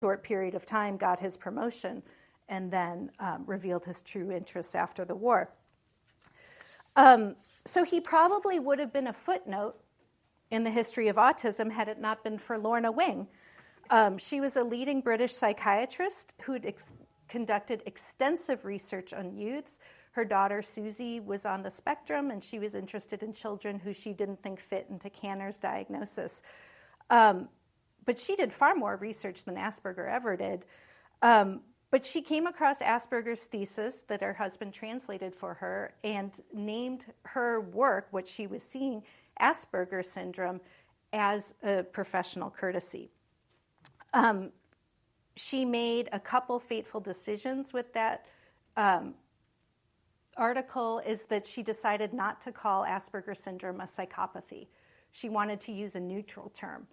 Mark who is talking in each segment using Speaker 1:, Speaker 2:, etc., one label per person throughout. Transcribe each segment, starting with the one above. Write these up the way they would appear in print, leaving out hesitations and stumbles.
Speaker 1: short period of time, got his promotion, and then revealed his true interests after the war. So he probably would have been a footnote in the history of autism had it not been for Lorna Wing. She was a leading British psychiatrist who'd conducted extensive research on youths. Her daughter, Susie, was on the spectrum, and she was interested in children who she didn't think fit into Kanner's diagnosis. But she did far more research than Asperger ever did. But she came across Asperger's thesis that her husband translated for her and named her work, what she was seeing, Asperger syndrome, as a professional courtesy. She made a couple fateful decisions with that article, is that she decided not to call Asperger syndrome a psychopathy. She wanted to use a neutral term.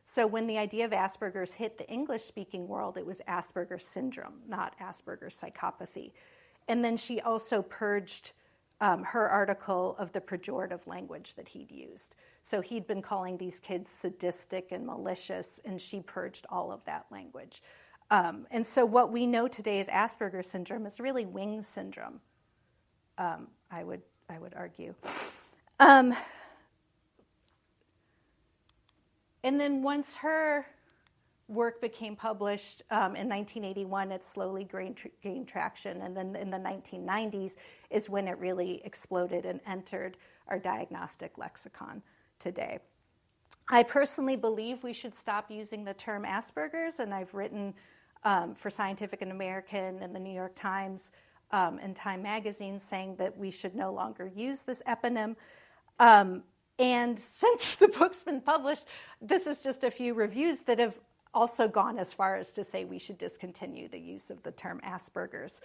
Speaker 1: So when the idea of Asperger's hit the English-speaking world, it was Asperger syndrome, not Asperger's psychopathy. And then she also purged her article of the pejorative language that he'd used. So he'd been calling these kids sadistic and malicious, and she purged all of that language. And so what we know today as Asperger syndrome is really Wing syndrome, I would argue. And then once her work became published in 1981, it slowly gained traction. And then in the 1990s is when it really exploded and entered our diagnostic lexicon today. I personally believe we should stop using the term Asperger's, and I've written for Scientific American and the New York Times and Time Magazine saying that we should no longer use this eponym. And since the book's been published, this is just a few reviews that have also gone as far as to say we should discontinue the use of the term Asperger's.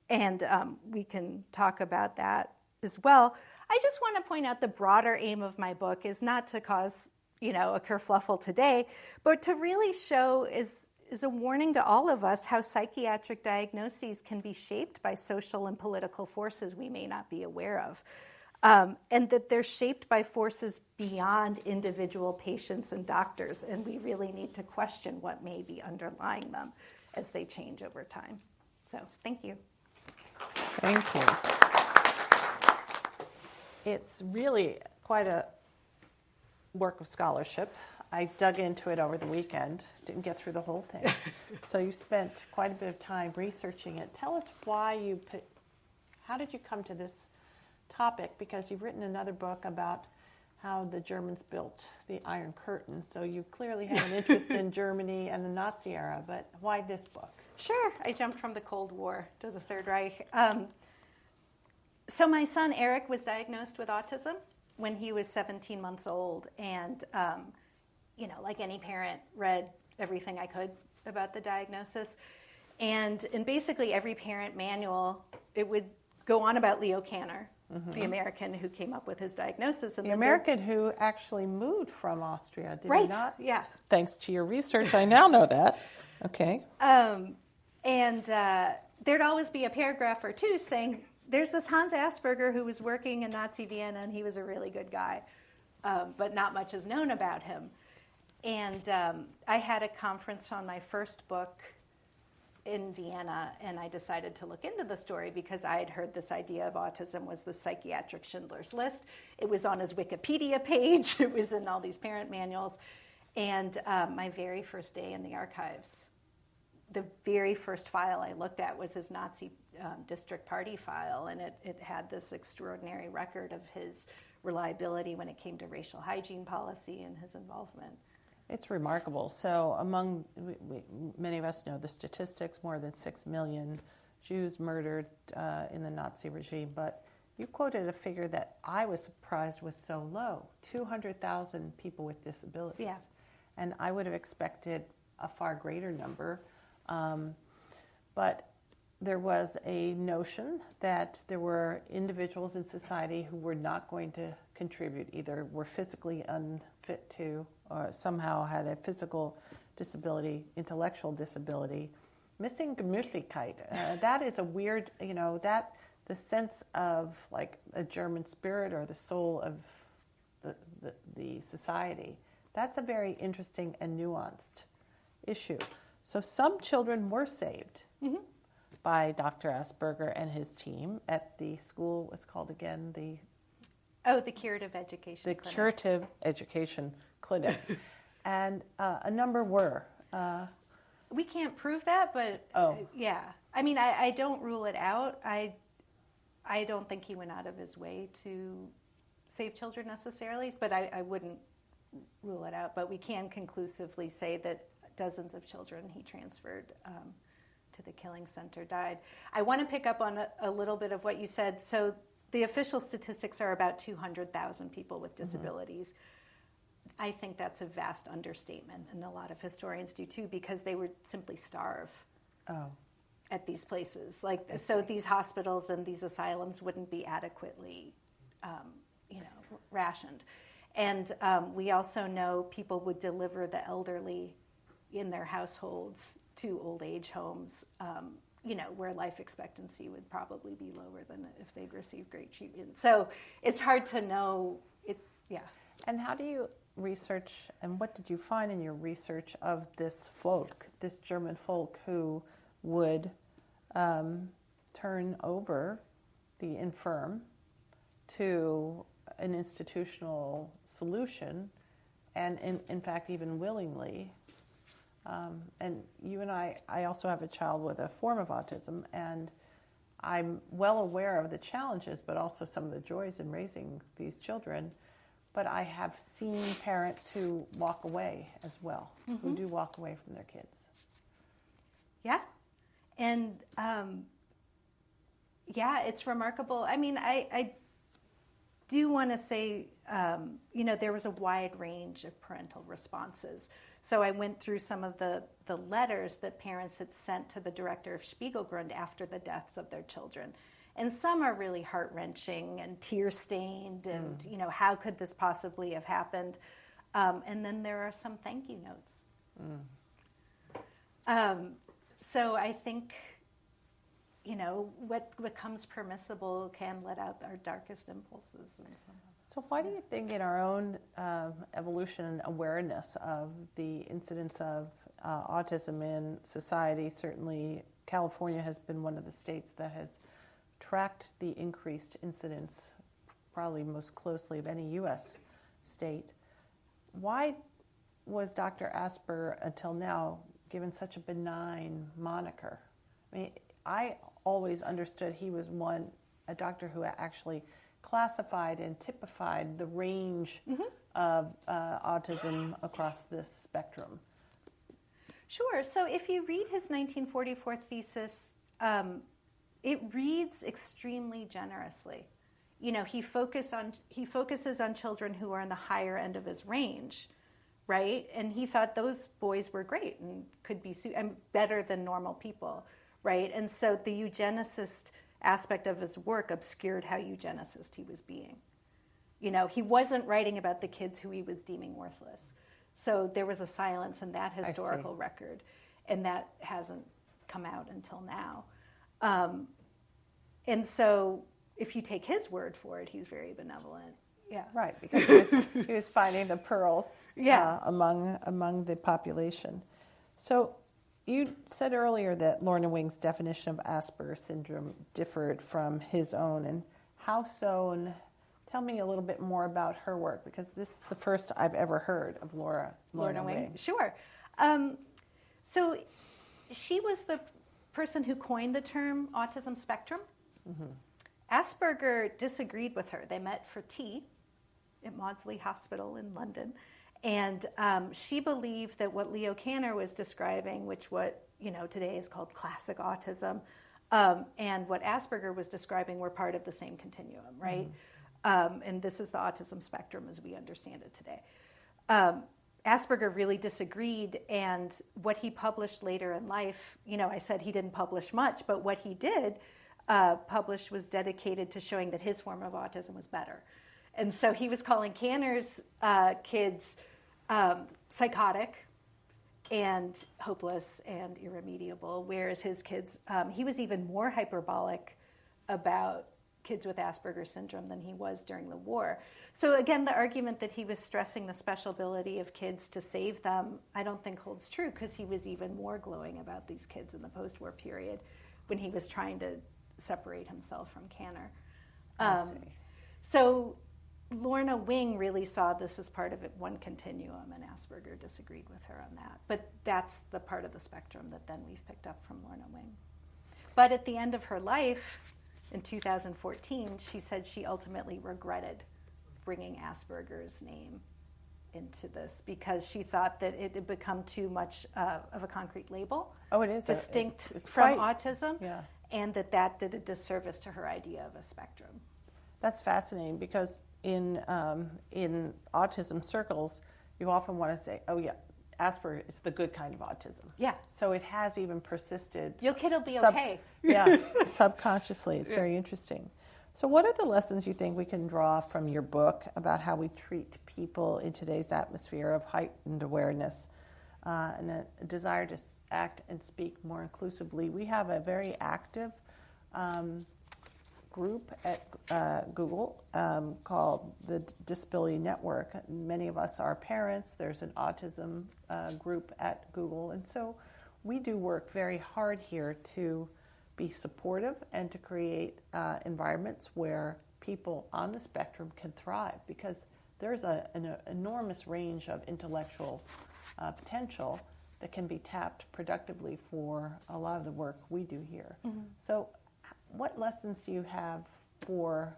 Speaker 1: And we can talk about that as well. I just want to point out the broader aim of my book is not to cause, a kerfluffle today, but to really show is a warning to all of us how psychiatric diagnoses can be shaped by social and political forces we may not be aware of. And that they're shaped by forces beyond individual patients and doctors, and we really need to question what may be underlying them as they change over time. So, thank you.
Speaker 2: Thank you. It's really quite a work of scholarship. I dug into it over the weekend, didn't get through the whole thing. So you spent quite a bit of time researching it. Tell us how did you come to this topic, because you've written another book about how the Germans built the Iron Curtain, so you clearly have an interest in Germany and the Nazi era, but why this book?
Speaker 1: Sure. I jumped from the Cold War to the Third Reich. So my son Eric was diagnosed with autism when he was 17 months old, and like any parent, read everything I could about the diagnosis. And in basically every parent manual, it would go on about Leo Kanner, the American who came up with his diagnosis. And
Speaker 2: the American who actually moved from Austria, did he not?
Speaker 1: Yeah.
Speaker 2: Thanks to your research, I now know that. Okay.
Speaker 1: And there'd always be a paragraph or two saying, there's this Hans Asperger who was working in Nazi Vienna, and he was a really good guy, but not much is known about him. And I had a conference on my first book in Vienna, and I decided to look into the story because I had heard this idea of autism was the psychiatric Schindler's List. It was on his Wikipedia page. It was in all these parent manuals. And my very first day in the archives, the very first file I looked at was his Nazi district party file, and it had this extraordinary record of his reliability when it came to racial hygiene policy and his involvement.
Speaker 2: It's remarkable. So among, many of us know the statistics, more than 6 million Jews murdered in the Nazi regime, but you quoted a figure that I was surprised was so low, 200,000 people with disabilities.
Speaker 1: Yeah.
Speaker 2: And I would have expected a far greater number. But there was a notion that there were individuals in society who were not going to contribute, either were physically unfit to, or somehow had a physical disability, intellectual disability. Missing Gemütlichkeit, that is a weird, that the sense of like a German spirit or the soul of the society, that's a very interesting and nuanced issue. So some children were saved by Dr. Asperger and his team at the school. What's called again
Speaker 1: the Curative Education Clinic.
Speaker 2: The Curative Education Clinic, and a number were.
Speaker 1: We can't prove that, but yeah. I mean, I don't rule it out. I don't think he went out of his way to save children necessarily, but I wouldn't rule it out. But we can conclusively say that dozens of children he transferred to the killing center died. I want to pick up on a little bit of what you said. So the official statistics are about 200,000 people with disabilities. I think that's a vast understatement, and a lot of historians do too, because they would simply starve at these places. So these hospitals and these asylums wouldn't be adequately, rationed. And we also know people would deliver the elderly in their households to old age homes, where life expectancy would probably be lower than if they'd received great treatment. So it's hard to know.
Speaker 2: And how do you research, and what did you find in your research of this folk, this German folk who would turn over the infirm to an institutional solution, and in fact even willingly? And you and I also have a child with a form of autism, and I'm well aware of the challenges, but also some of the joys in raising these children. But I have seen parents who walk away as well, who do walk away from their kids. Yeah.
Speaker 1: And, it's remarkable. I mean, I do want to say, there was a wide range of parental responses. So I went through some of the letters that parents had sent to the director of Spiegelgrund after the deaths of their children. And some are really heart-wrenching and tear-stained and, how could this possibly have happened? And then there are some thank you notes. So I think, what becomes permissible can let out our darkest impulses.
Speaker 2: So why do you think in our own evolution and awareness of the incidence of autism in society, certainly California has been one of the states that has tracked the increased incidence probably most closely of any U.S. state. Why was Dr. Asper until now given such a benign moniker? I mean, I always understood he was a doctor who actually classified and typified the range of autism across this spectrum.
Speaker 1: Sure. So if you read his 1944 thesis, it reads extremely generously. He focuses on children who are in the higher end of his range, right? And he thought those boys were great and could be better than normal people, right? And so the eugenicist aspect of his work obscured how eugenicist he was being. He wasn't writing about the kids who he was deeming worthless. So there was a silence in that historical record, and that hasn't come out until now. And so if you take his word for it, he's very benevolent. Yeah.
Speaker 2: Right, because he was finding the pearls among the population. So you said earlier that Lorna Wing's definition of Asperger syndrome differed from his own. And how so? And tell me a little bit more about her work, because this is the first I've ever heard of Lorna Wing.
Speaker 1: Sure. So she was the person who coined the term autism spectrum. Asperger disagreed with her. They met for tea at Maudsley Hospital in London. And she believed that what Leo Kanner was describing, which today is called classic autism, and what Asperger was describing were part of the same continuum, right? And this is the autism spectrum as we understand it today. Asperger really disagreed, and what he published later in life, I said he didn't publish much, but what he did publish was dedicated to showing that his form of autism was better. And so he was calling Kanner's kids psychotic and hopeless and irremediable, whereas his kids, he was even more hyperbolic about kids with Asperger's syndrome than he was during the war. So again, the argument that he was stressing the special ability of kids to save them, I don't think holds true, because he was even more glowing about these kids in the post-war period when he was trying to separate himself from Kanner. So Lorna Wing really saw this as part of one continuum, and Asperger disagreed with her on that. But that's the part of the spectrum that then we've picked up from Lorna Wing. But at the end of her life, in 2014, she said she ultimately regretted bringing Asperger's name into this because she thought that it had become too much of a concrete label.
Speaker 2: Oh, it is
Speaker 1: distinct
Speaker 2: it's
Speaker 1: from
Speaker 2: quite,
Speaker 1: autism,
Speaker 2: yeah.
Speaker 1: And that did a disservice to her idea of a spectrum.
Speaker 2: That's fascinating because in autism circles, you often want to say, "Oh yeah, Asperger is the good kind of autism."
Speaker 1: Yeah.
Speaker 2: So it has even persisted.
Speaker 1: Your kid will be okay.
Speaker 2: Yeah, subconsciously. It's very interesting. So what are the lessons you think we can draw from your book about how we treat people in today's atmosphere of heightened awareness and a desire to act and speak more inclusively? We have a very active group at Google called the Disability Network. Many of us are parents. There's an autism group at Google. And so we do work very hard here to be supportive and to create environments where people on the spectrum can thrive, because there's an enormous range of intellectual potential that can be tapped productively for a lot of the work we do here. Mm-hmm. So what lessons do you have for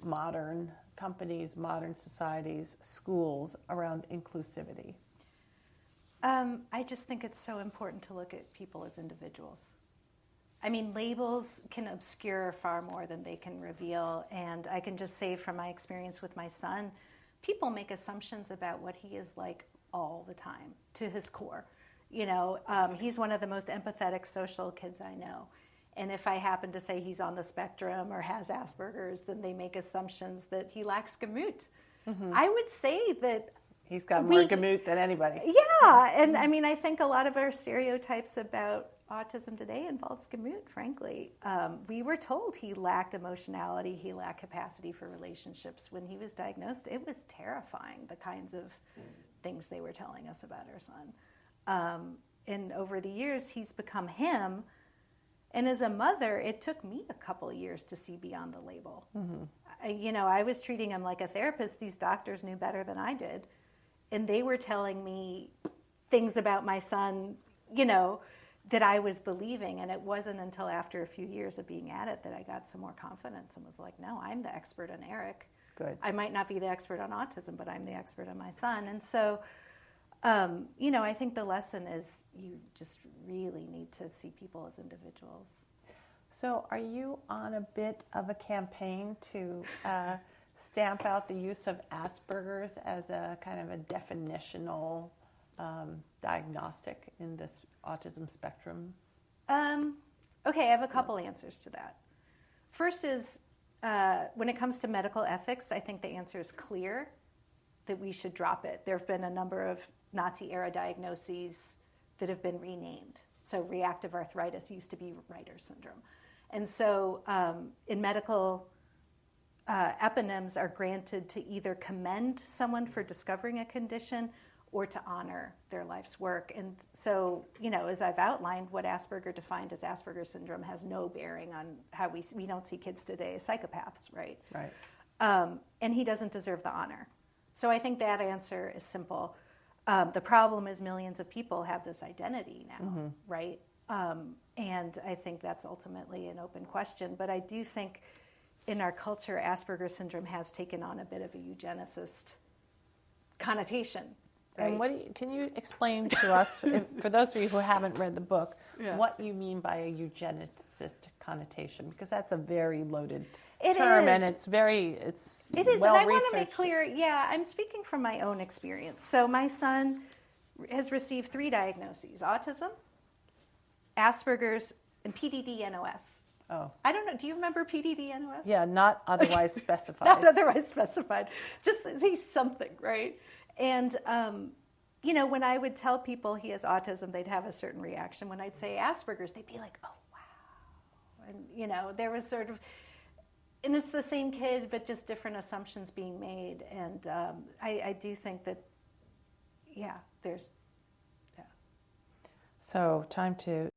Speaker 2: modern companies, modern societies, schools around inclusivity?
Speaker 1: I just think it's so important to look at people as individuals. I mean, labels can obscure far more than they can reveal. And I can just say from my experience with my son, people make assumptions about what he is like all the time to his core. You know, he's one of the most empathetic social kids I know. And if I happen to say he's on the spectrum or has Asperger's, then they make assumptions that he lacks gemüt. Mm-hmm. I would say that
Speaker 2: he's got more gemüt than anybody.
Speaker 1: Yeah, and I mean, I think a lot of our stereotypes about autism today involves gemüt, frankly. We were told he lacked emotionality, he lacked capacity for relationships. When he was diagnosed, it was terrifying, the kinds of things they were telling us about our son. And over the years, he's become him. And as a mother, it took me a couple of years to see beyond the label. Mm-hmm. I was treating him like a therapist. These doctors knew better than I did. And they were telling me things about my son, that I was believing. And it wasn't until after a few years of being at it that I got some more confidence and was like, no, I'm the expert on Eric.
Speaker 2: Good.
Speaker 1: I might not be the expert on autism, but I'm the expert on my son. And so, I think the lesson is you just really need to see people as individuals.
Speaker 2: So are you on a bit of a campaign to stamp out the use of Asperger's as a kind of a definitional diagnostic in this autism spectrum?
Speaker 1: Okay, I have a couple answers to that. First is, when it comes to medical ethics, I think the answer is clear, that we should drop it. There have been a number of Nazi-era diagnoses that have been renamed. So reactive arthritis used to be Reiter syndrome. And so in medical, eponyms are granted to either commend someone for discovering a condition or to honor their life's work. And so, as I've outlined, what Asperger defined as Asperger syndrome has no bearing on how we don't see kids today as psychopaths, right?
Speaker 2: Right.
Speaker 1: And he doesn't deserve the honor. So I think that answer is simple. The problem is millions of people have this identity now, mm-hmm. right? And I think that's ultimately an open question. But I do think in our culture, Asperger syndrome has taken on a bit of a eugenicist connotation. Right?
Speaker 2: And can you explain to us, for those of you who haven't read the book, what you mean by a eugenicist connotation? Because that's a very loaded term, and it's
Speaker 1: It is, and I want to make clear, I'm speaking from my own experience. So my son has received 3 diagnoses: autism, Asperger's, and PDD-NOS.
Speaker 2: Oh.
Speaker 1: I don't know. Do you remember PDD-NOS?
Speaker 2: Yeah, not otherwise specified.
Speaker 1: Not otherwise specified. Just he's something, right? And, when I would tell people he has autism, they'd have a certain reaction. When I'd say Asperger's, they'd be like, oh, wow. And, there was sort of... And it's the same kid, but just different assumptions being made. And I do think that, yeah, there's, yeah.
Speaker 2: So time to